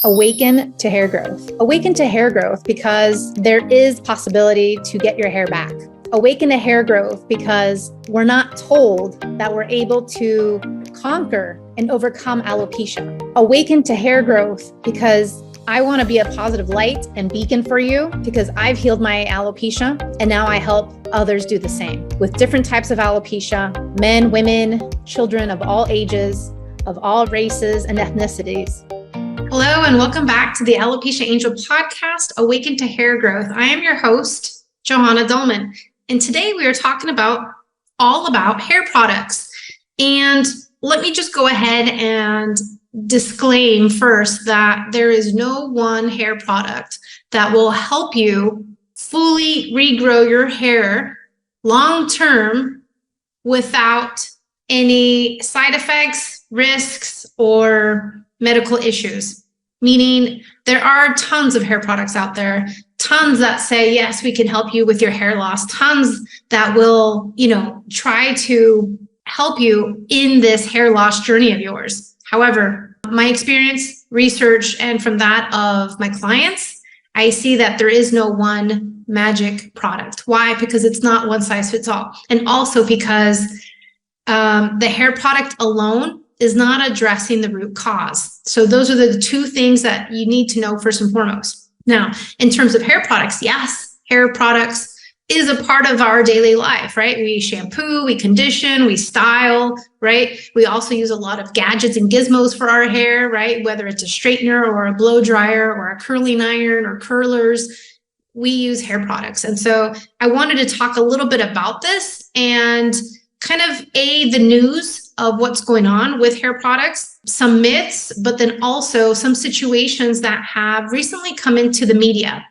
Awaken to hair growth. Awaken to hair growth because there is possibility to get your hair back. Awaken to hair growth because we're not told that we're able to conquer and overcome alopecia. Awaken to hair growth because I want to be a positive light and beacon for you because I've healed my alopecia and now I help others do the same with different types of alopecia, men, women, children of all ages, of all races and ethnicities. Hello and welcome back to the Alopecia Angel podcast, Awaken to Hair Growth. I am your host, Johanna Dolman, and today we are talking all about hair products. And let me just go ahead and disclaim first that there is no one hair product that will help you fully regrow your hair long-term without any side effects, risks, or medical issues. Meaning there are tons of hair products out there, tons that say, yes, we can help you with your hair loss, tons that will, try to help you in this hair loss journey of yours. However, my experience, research, and from that of my clients, I see that there is no one magic product. Why? Because it's not one size fits all. And also because the hair product alone is not addressing the root cause. So those are the two things that you need to know first and foremost. Now, in terms of hair products, yes, hair products is a part of our daily life, right? We shampoo, we condition, we style, right? We also use a lot of gadgets and gizmos for our hair, right? Whether it's a straightener or a blow dryer or a curling iron or curlers, we use hair products. And so I wanted to talk a little bit about this and kind of the news of what's going on with hair products, some myths, but then also some situations that have recently come into the media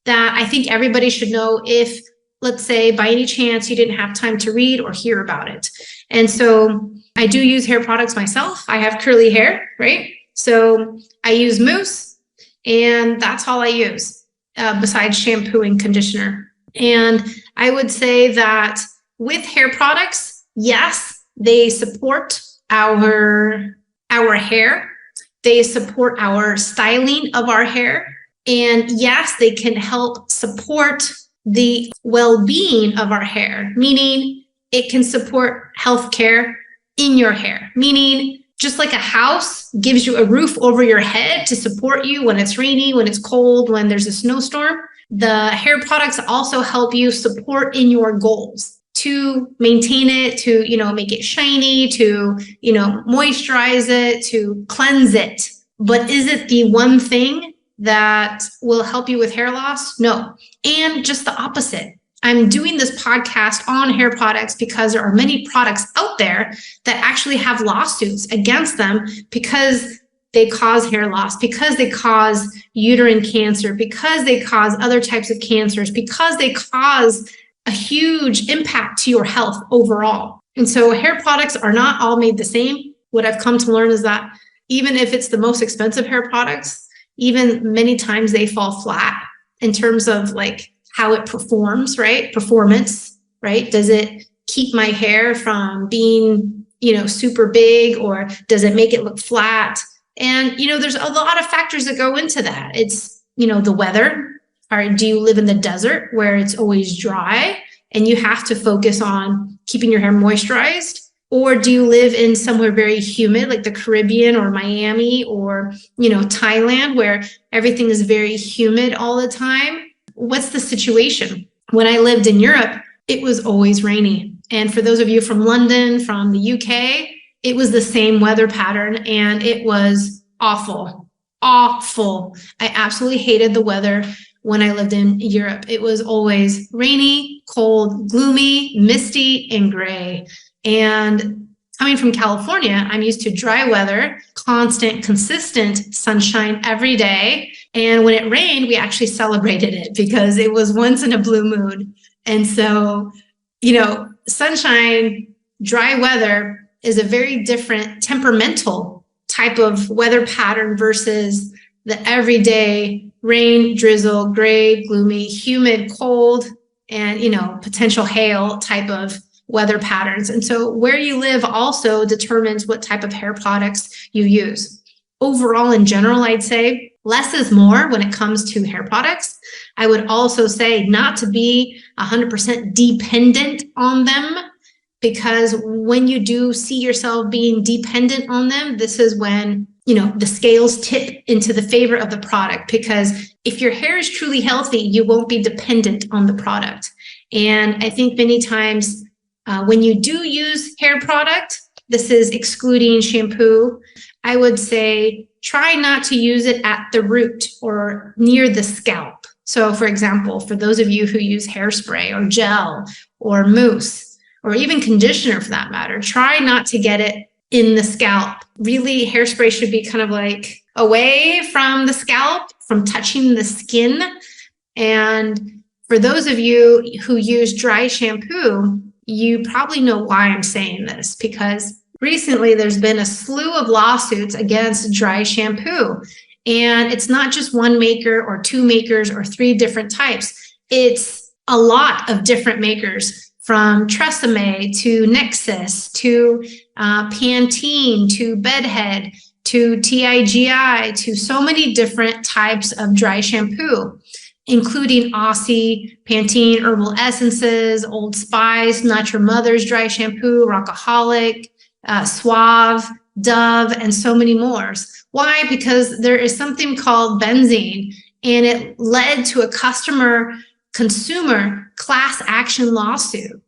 that I think everybody should know if, let's say, by any chance you didn't have time to read or hear about it. And so I do use hair products myself. I have curly hair, right? So I use mousse, and that's all I use besides shampoo and conditioner. And I would say that with hair products, yes, they support our hair. They support our styling of our hair. And yes, they can help support the well-being of our hair, meaning it can support healthcare in your hair, meaning just like a house gives you a roof over your head to support you when it's rainy, when it's cold, when there's a snowstorm, the hair products also help you support in your goals. To maintain it, to, make it shiny, to, moisturize it, to cleanse it. But is it the one thing that will help you with hair loss? No. And just the opposite. I'm doing this podcast on hair products because there are many products out there that actually have lawsuits against them because they cause hair loss, because they cause uterine cancer, because they cause other types of cancers, because they cause a huge impact to your health overall. And so hair products are not all made the same. What I've come to learn is that even if it's the most expensive hair products, even many times they fall flat in terms of like how it performs, right? Performance, right? Does it keep my hair from being, super big, or does it make it look flat? And, there's a lot of factors that go into that. It's, the weather. Or do you live in the desert where it's always dry and you have to focus on keeping your hair moisturized? Or do you live in somewhere very humid like the Caribbean or Miami or, Thailand where everything is very humid all the time? What's the situation? When I lived in Europe, it was always rainy. And for those of you from London, from the UK, it was the same weather pattern and it was awful. I absolutely hated the weather. When I lived in Europe, it was always rainy, cold, gloomy, misty, and gray. And coming from California, I'm used to dry weather, constant, consistent sunshine every day. And when it rained, we actually celebrated it because it was once in a blue moon. And so, sunshine, dry weather is a very different temperamental type of weather pattern versus the everyday rain, drizzle, gray, gloomy, humid, cold, and, potential hail type of weather patterns. And so where you live also determines what type of hair products you use. overall, in general, I'd say less is more when it comes to hair products. I would also say not to be 100% dependent on them, because when you do see yourself being dependent on them, this is when, the scales tip into the favor of the product. Because if your hair is truly healthy, you won't be dependent on the product. And I think many times when you do use hair product, this is excluding shampoo, I would say try not to use it at the root or near the scalp. So for example, for those of you who use hairspray or gel or mousse, or even conditioner for that matter, try not to get it in the scalp. Really, hairspray should be kind of like away from the scalp, from touching the skin. And for those of you who use dry shampoo, you probably know why I'm saying this, because recently there's been a slew of lawsuits against dry shampoo. And it's not just one maker or two makers or three different types. It's a lot of different makers, from Tresemme to Nexus to Pantene to Bedhead to TIGI to so many different types of dry shampoo, including Aussie, Pantene Herbal Essences, Old Spice, Not Your Mother's dry shampoo, Rockaholic, Suave, Dove, and so many more. Why? Because there is something called benzene, and it led to a consumer class action lawsuit.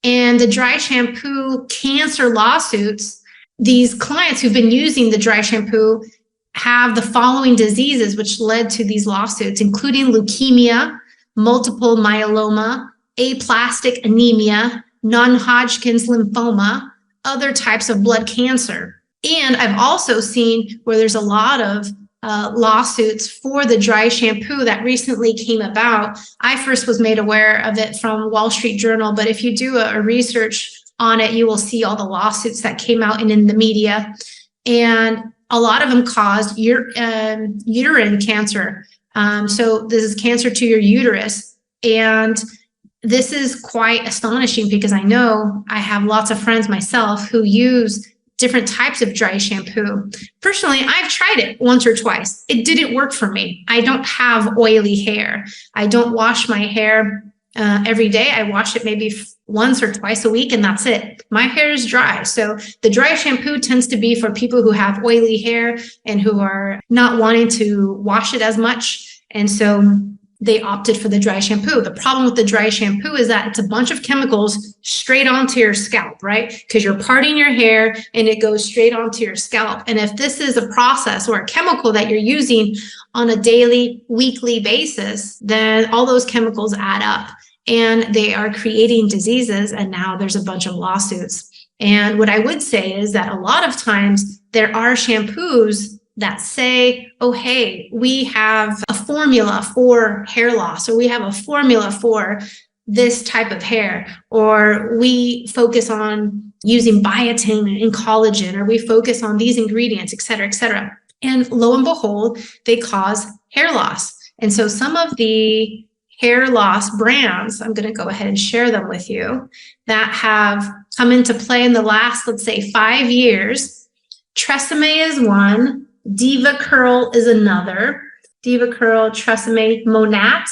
And the dry shampoo cancer lawsuits, these clients who've been using the dry shampoo have the following diseases which led to these lawsuits, including leukemia, multiple myeloma, aplastic anemia, non-Hodgkin's lymphoma, other types of blood cancer. And I've also seen where there's a lot of lawsuits for the dry shampoo that recently came about. I first was made aware of it from Wall Street Journal, but if you do a research on it, you will see all the lawsuits that came out in the media. And a lot of them caused uterine cancer. So this is cancer to your uterus. And this is quite astonishing, because I know I have lots of friends myself who use different types of dry shampoo. Personally, I've tried it once or twice. It didn't work for me. I don't have oily hair. I don't wash my hair every day. I wash it maybe once or twice a week, and that's it. My hair is dry. So the dry shampoo tends to be for people who have oily hair and who are not wanting to wash it as much. And so they opted for the dry shampoo. The problem with the dry shampoo is that it's a bunch of chemicals straight onto your scalp, right? Because you're parting your hair and it goes straight onto your scalp. And if this is a process or a chemical that you're using on a daily, weekly basis, then all those chemicals add up and they are creating diseases. And now there's a bunch of lawsuits. And what I would say is that a lot of times there are shampoos that say, oh, hey, we have a formula for hair loss, or we have a formula for this type of hair, or we focus on using biotin and collagen, or we focus on these ingredients, et cetera, et cetera. And lo and behold, they cause hair loss. And so some of the hair loss brands, I'm going to go ahead and share them with you, that have come into play in the last, let's say, 5 years. Tresemme is one. Diva Curl is another. Diva Curl, Tresemme, Monat,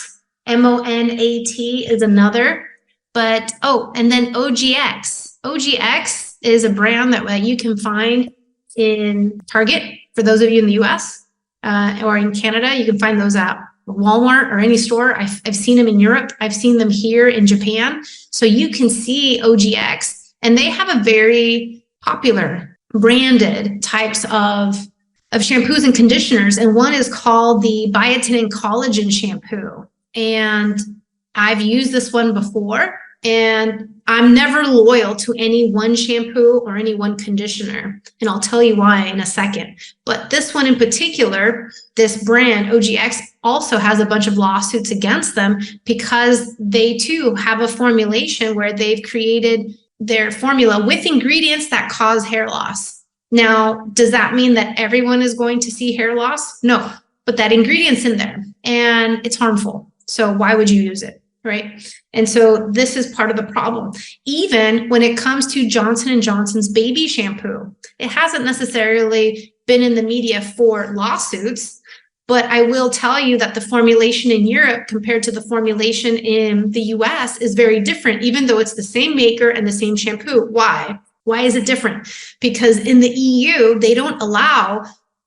MONAT is another. But, and then OGX. OGX is a brand that you can find in Target, for those of you in the US, or in Canada. You can find those at Walmart or any store. I've seen them in Europe. I've seen them here in Japan. So you can see OGX, and they have a very popular branded types of shampoos and conditioners. And one is called the biotin and collagen shampoo. And I've used this one before, and I'm never loyal to any one shampoo or any one conditioner. And I'll tell you why in a second. But this one in particular, this brand, OGX, also has a bunch of lawsuits against them because they too have a formulation where they've created their formula with ingredients that cause hair loss. Now, does that mean that everyone is going to see hair loss? No, but that ingredient's in there and it's harmful. So why would you use it, right? And so this is part of the problem. Even when it comes to Johnson & Johnson's baby shampoo, it hasn't necessarily been in the media for lawsuits, but I will tell you that the formulation in Europe compared to the formulation in the US is very different, even though it's the same maker and the same shampoo. Why? Why is it different? Because in the EU, they don't allow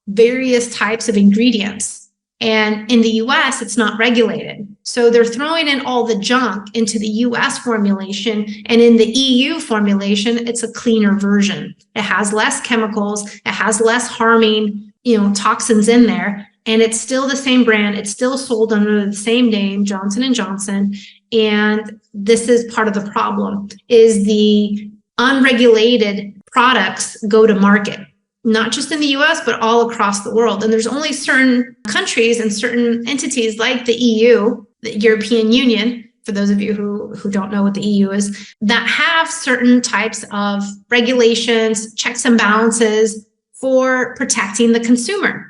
various types of ingredients. And in the US, it's not regulated. So they're throwing in all the junk into the US formulation. And in the EU formulation, it's a cleaner version. It has less chemicals. It has less harming, toxins in there. And it's still the same brand. It's still sold under the same name, Johnson & Johnson. And this is part of the problem, is the unregulated products go to market, not just in the US, but all across the world. And there's only certain countries and certain entities like the EU, the European Union, for those of you who don't know what the EU is, that have certain types of regulations, checks and balances for protecting the consumer.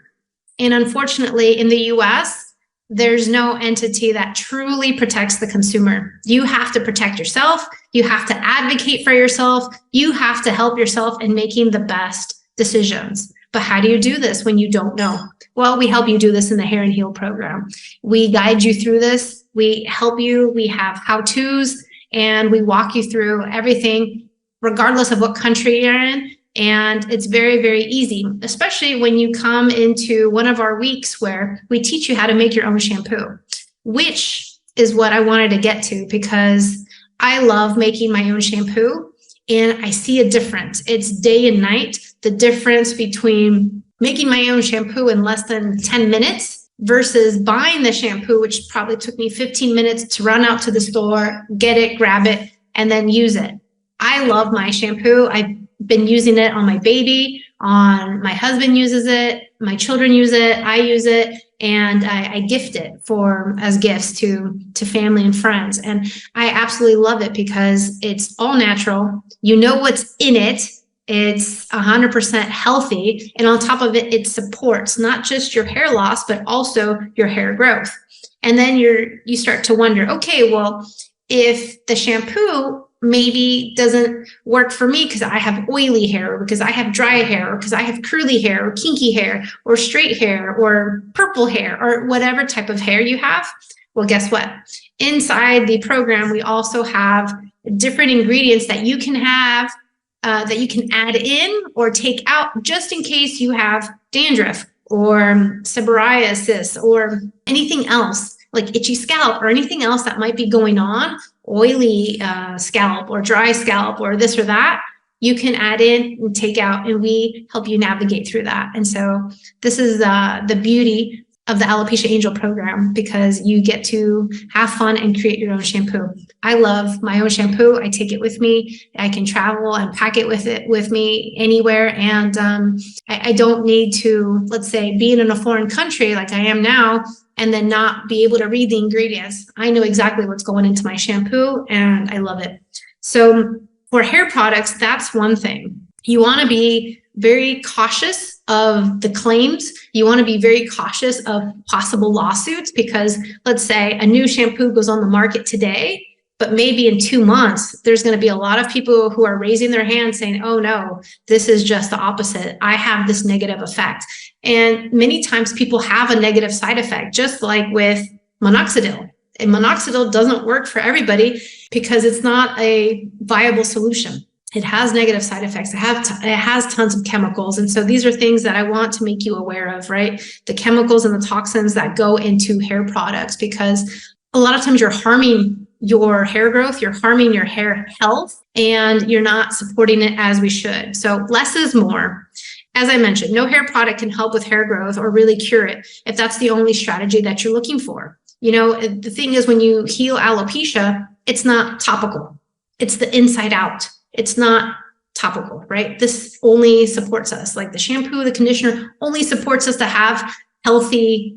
And unfortunately, in the US, there's no entity that truly protects the consumer. You have to protect yourself. You have to advocate for yourself. You have to help yourself in making the best decisions. But how do you do this when you don't know? Well, we help you do this in the Hair and Heal program. We guide you through this. We help you. We have how-tos, and we walk you through everything, regardless of what country you're in. And it's very, very easy, especially when you come into one of our weeks where we teach you how to make your own shampoo, which is what I wanted to get to, because I love making my own shampoo and I see a difference. It's day and night, the difference between making my own shampoo in less than 10 minutes versus buying the shampoo, which probably took me 15 minutes to run out to the store, get it, grab it, and then use it. I love my shampoo. I've been using it on my baby, on my husband uses it, my children use it, I use it, and I gift it as gifts to family and friends. And I absolutely love it because it's all natural. You know what's in it. It's 100% healthy. And on top of it, it supports not just your hair loss, but also your hair growth. And then you start to wonder, okay, well, if the shampoo maybe doesn't work for me because I have oily hair, or because I have dry hair, or because I have curly hair, or kinky hair, or straight hair, or purple hair, or whatever type of hair you have. Well, guess what? Inside the program, we also have different ingredients that you can have, that you can add in or take out just in case you have dandruff or psoriasis or anything else like itchy scalp or anything else that might be going on, oily scalp or dry scalp or this or that. You can add in and take out, and we help you navigate through that. And so this is the beauty of the Alopecia Angel program, because you get to have fun and create your own shampoo. I love my own shampoo. I take it with me. I can travel and pack it with me anywhere. And I don't need to, let's say, being in a foreign country like I am now, and then not be able to read the ingredients. I know exactly what's going into my shampoo, and I love it. So for hair products, that's one thing. You want to be very cautious of the claims. You want to be very cautious of possible lawsuits, because let's say a new shampoo goes on the market today, but maybe in 2 months, there's going to be a lot of people who are raising their hands saying, oh no, this is just the opposite. I have this negative effect. And many times people have a negative side effect, just like with minoxidil. And minoxidil doesn't work for everybody because it's not a viable solution. It has negative side effects. It has tons of chemicals. And so these are things that I want to make you aware of, right? The chemicals and the toxins that go into hair products, because a lot of times you're harming your hair growth, you're harming your hair health, and you're not supporting it as we should. So less is more. As I mentioned, no hair product can help with hair growth or really cure it if that's the only strategy that you're looking for. You know, the thing is, when you heal alopecia, it's not topical. It's the inside out. It's not topical, right? This only supports us, like the shampoo, the conditioner only supports us to have healthy,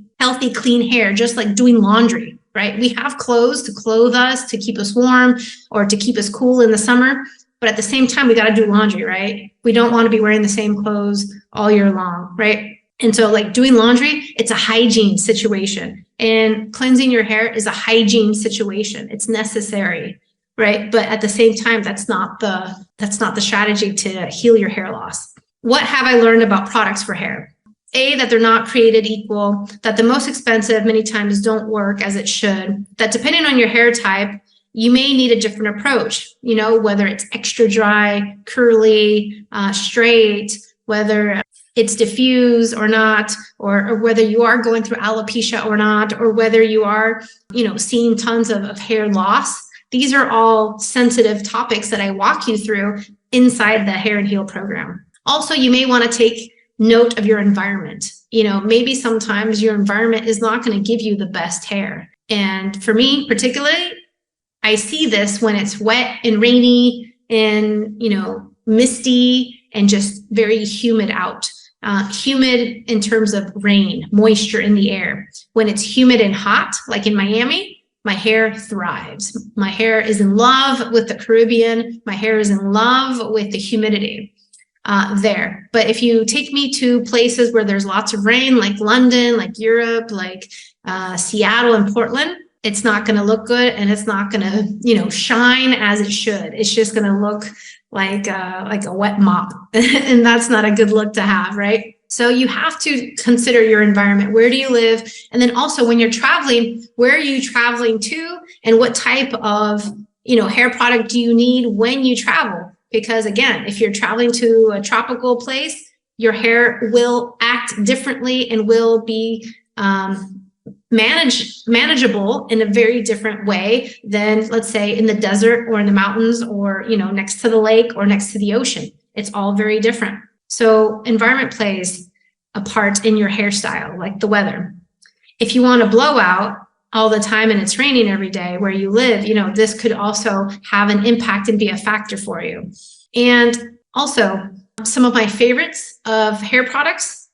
clean hair, just like doing laundry, right? We have clothes to clothe us, to keep us warm or to keep us cool in the summer. But at the same time, we got to do laundry, right? We don't want to be wearing the same clothes all year long, right? And so like doing laundry, it's a hygiene situation, and cleansing your hair is a hygiene situation. It's necessary, right? But at the same time, that's not the strategy to heal your hair loss. what have I learned about products for hair? A, that they're not created equal, that the most expensive many times don't work as it should, that depending on your hair type, you may need a different approach, whether it's extra dry, curly, straight, whether it's diffuse or not, or whether you are going through alopecia or not, or whether you are, seeing tons of hair loss. These are all sensitive topics that I walk you through inside the Hair and Heal program. Also, you may want to take note of your environment. Maybe sometimes your environment is not going to give you the best hair. And for me, particularly, I see this when it's wet and rainy and, misty and just very humid out. Humid in terms of rain, moisture in the air. When it's humid and hot, like in Miami, my hair thrives. My hair is in love with the Caribbean. My hair is in love with the humidity there. But if you take me to places where there's lots of rain, like London, like Europe, like Seattle and Portland, it's not going to look good, and it's not going to, shine as it should. It's just going to look like a wet mop, and that's not a good look to have, right? So you have to consider your environment. Where do you live? And then also when you're traveling, where are you traveling to, and what type of, hair product do you need when you travel? Because again, if you're traveling to a tropical place, your hair will act differently and will be manageable in a very different way than, let's say, in the desert or in the mountains or, next to the lake or next to the ocean. It's all very different. So environment plays a part in your hairstyle, like the weather. If you want a blowout all the time and it's raining every day where you live, this could also have an impact and be a factor for you. And also, some of my favorites of hair products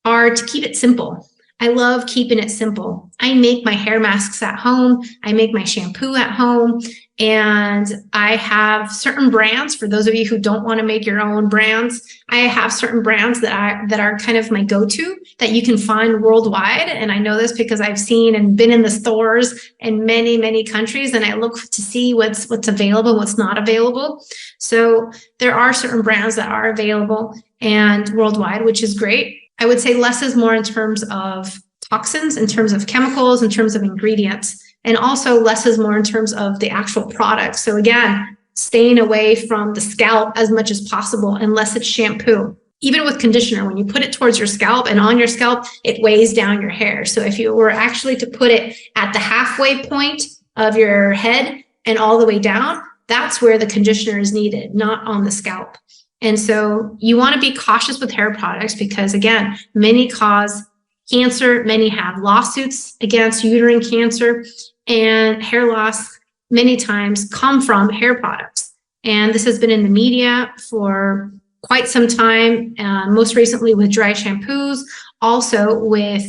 are to keep it simple. I love keeping it simple. I make my hair masks at home. I make my shampoo at home. And I have certain brands, for those of you who don't want to make your own brands, I have certain brands that are kind of my go-to that you can find worldwide. And I know this because I've seen and been in the stores in many, many countries, and I look to see what's available, what's not available. So there are certain brands that are available and worldwide, which is great. I would say less is more in terms of toxins, in terms of chemicals, in terms of ingredients, and also less is more in terms of the actual product. So again, staying away from the scalp as much as possible unless it's shampoo. Even with conditioner, when you put it towards your scalp and on your scalp, it weighs down your hair. So if you were actually to put it at the halfway point of your head and all the way down, that's where the conditioner is needed, not on the scalp. And so you want to be cautious with hair products because, again, many cause cancer, many have lawsuits against uterine cancer, and hair loss many times come from hair products. And this has been in the media for quite some time, most recently with dry shampoos, also with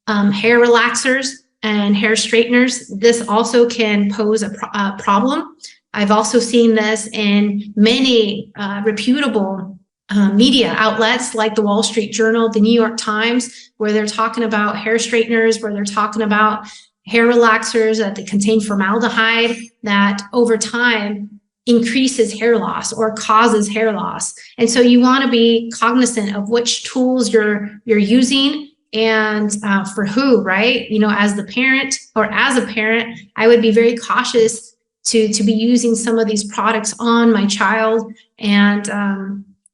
hair relaxers and hair straighteners. This also can pose a problem. I've also seen this in many reputable media outlets like the Wall Street Journal, the New York Times, where they're talking about hair straighteners, where they're talking about hair relaxers that they contain formaldehyde that over time increases hair loss or causes hair loss. And so you want to be cognizant of which tools you're using and for who, right? As the parent or as a parent, I would be very cautious to be using some of these products on my child. And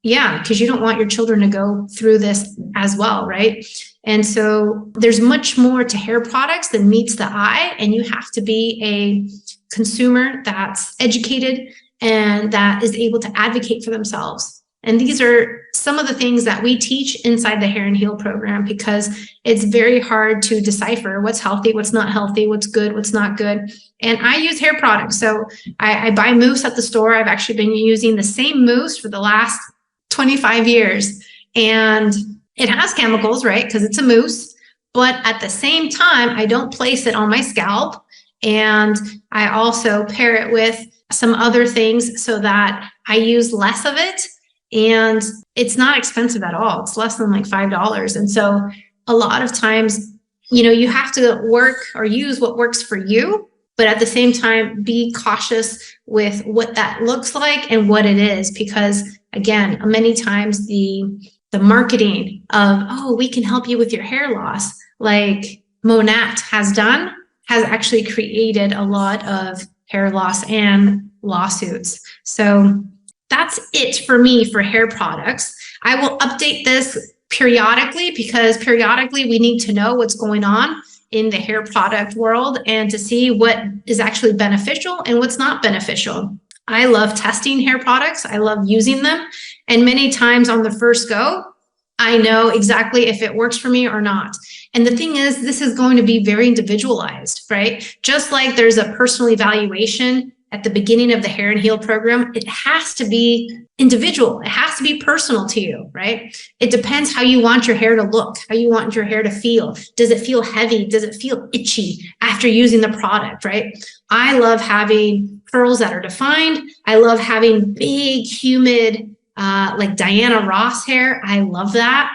because you don't want your children to go through this as well, right? And so there's much more to hair products than meets the eye, and you have to be a consumer that's educated and that is able to advocate for themselves. And these are some of the things that we teach inside the Hair and Heal program, because it's very hard to decipher what's healthy, what's not healthy, what's good, what's not good. And I use hair products. So I buy mousse at the store. I've actually been using the same mousse for the last 25 years. And it has chemicals, right? Because it's a mousse. But at the same time, I don't place it on my scalp. And I also pair it with some other things so that I use less of it. And it's not expensive at all. It's less than like $5. And so a lot of times, you have to work or use what works for you, but at the same time, be cautious with what that looks like and what it is, because again, many times the marketing of, oh, we can help you with your hair loss, like Monat has done, has actually created a lot of hair loss and lawsuits. So that's it for me for hair products. I will update this periodically because periodically we need to know what's going on in the hair product world and to see what is actually beneficial and what's not beneficial. I love testing hair products. I love using them. And many times on the first go, I know exactly if it works for me or not. And the thing is, this is going to be very individualized, right? Just like there's a personal evaluation at the beginning of the Hair and Heal program, it has to be individual. It has to be personal to you, right? It depends how you want your hair to look, how you want your hair to feel. Does it feel heavy? Does it feel itchy after using the product, right? I love having curls that are defined. I love having big, humid, like Diana Ross hair. I love that.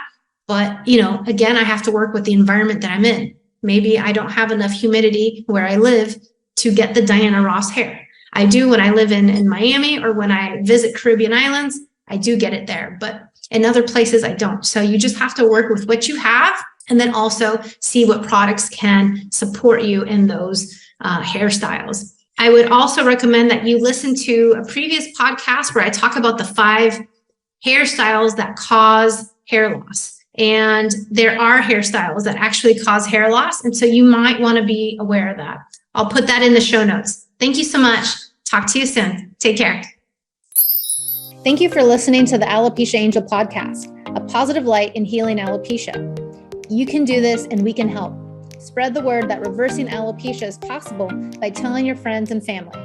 But, again, I have to work with the environment that I'm in. Maybe I don't have enough humidity where I live to get the Diana Ross hair. I do when I live in Miami or when I visit Caribbean islands, I do get it there. But in other places, I don't. So you just have to work with what you have and then also see what products can support you in those hairstyles. I would also recommend that you listen to a previous podcast where I talk about the 5 hairstyles that cause hair loss. And there are hairstyles that actually cause hair loss. And so you might want to be aware of that. I'll put that in the show notes. Thank you so much. Talk to you soon. Take care. Thank you for listening to the Alopecia Angel podcast, a positive light in healing alopecia. You can do this and we can help. Spread the word that reversing alopecia is possible by telling your friends and family.